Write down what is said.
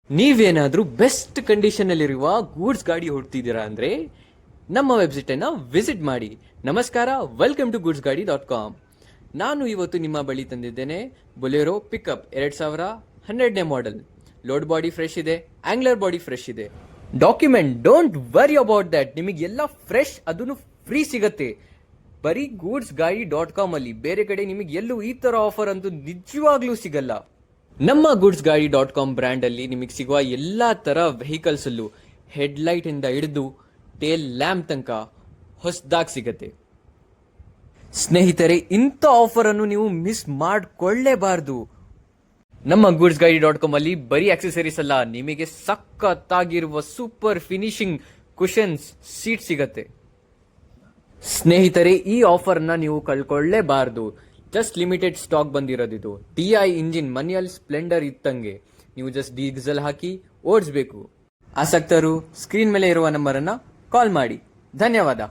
ನೀವೇನಾದ್ರೂ best condition ಅಲ್ಲಿರುವ goods ಗಾಡಿ ಹೊಡ್ತಿದ್ದೀರಾ ಅಂದ್ರೆ ನಮ್ಮ ವೆಬ್ಸೈಟ್ ಅನ್ನ ವಿಸಿಟ್ ಮಾಡಿ. ನಮಸ್ಕಾರ, ವೆಲ್ಕಮ್ ಟು goodsgadi.com. ನಾನು ಇವತ್ತು ನಿಮ್ಮ ಬಳಿ ತಂದಿದ್ದೇನೆ ಬೊಲೆರೋ ಪಿಕಪ್ 2012ನೇ ಮಾಡೆಲ್. ಲೋಡ್ ಬಾಡಿ ಫ್ರೆಶ್ ಇದೆ, ಆಂಗ್ಲರ್ ಬಾಡಿ ಫ್ರೆಶ್ ಇದೆ. Document don't worry about that, ನಿಮಗೆ ಎಲ್ಲ ಫ್ರೆಶ್ ಅದನ್ನು ಫ್ರೀ ಸಿಗತ್ತೆ ಬರೀ goodsgadi.com ಅಲ್ಲಿ. ಬೇರೆ ಕಡೆ ನಿಮಗೆ ಎಲ್ಲೂ ಈ ತರ ಆಫರ್ ಅಂತೂ ನಿಜವಾಗ್ಲೂ ಸಿಗಲ್ಲ. ನಮ್ಮ goodsgadi.com ಬ್ರ್ಯಾಂಡ್ ಅಲ್ಲಿ ನಿಮಗೆ ಸಿಗುವ ಎಲ್ಲಾ ತರ ವೆಹಿಕಲ್ಸ್ ಅಲ್ಲೂ ಹೆಡ್ಲೈಟ್ ಇಂದ ಹಿಡಿದು ಟೇಲ್ ಲ್ಯಾಂಪ್ ತನಕ ಹೊಸದಾಗಿ ಸಿಗತ್ತೆ. ಸ್ನೇಹಿತರೆ, ಇಂಥ ಆಫರ್ ಅನ್ನು ನೀವು ಮಿಸ್ ಮಾಡ್ಕೊಳ್ಳೇಬಾರ್ದು. ನಮ್ಮ goodsgadi.com ಅಲ್ಲಿ ಬರೀ ಆಕ್ಸೆಸರೀಸ್ ಅಲ್ಲ, ನಿಮಗೆ ಸಖತ್ತಾಗಿರುವ ಸೂಪರ್ ಫಿನಿಶಿಂಗ್ ಕುಷನ್ಸ್ ಸೀಟ್ ಸಿಗತ್ತೆ. ಸ್ನೇಹಿತರೆ, ಈ ಆಫರ್ ನ ನೀವು ಕಳ್ಕೊಳ್ಳೇಬಾರ್ದು. ಜಸ್ಟ್ ಲಿಮಿಟೆಡ್ ಸ್ಟಾಕ್ ಬಂದಿರೋದಿದು. TI ಇಂಜಿನ್ ಮನ್ಯಲ್ ಸ್ಪ್ಲೆಂಡರ್ ಇತ್ತಂಗೆ ನೀವು ಜಸ್ಟ್ ಡೀಸೆಲ್ ಹಾಕಿ ಓಡಿಸಬೇಕು. ಆಸಕ್ತರು ಸ್ಕ್ರೀನ್ ಮೇಲೆ ಇರುವ ನಂಬರ್ ಅನ್ನ ಕಾಲ್ ಮಾಡಿ. ಧನ್ಯವಾದ.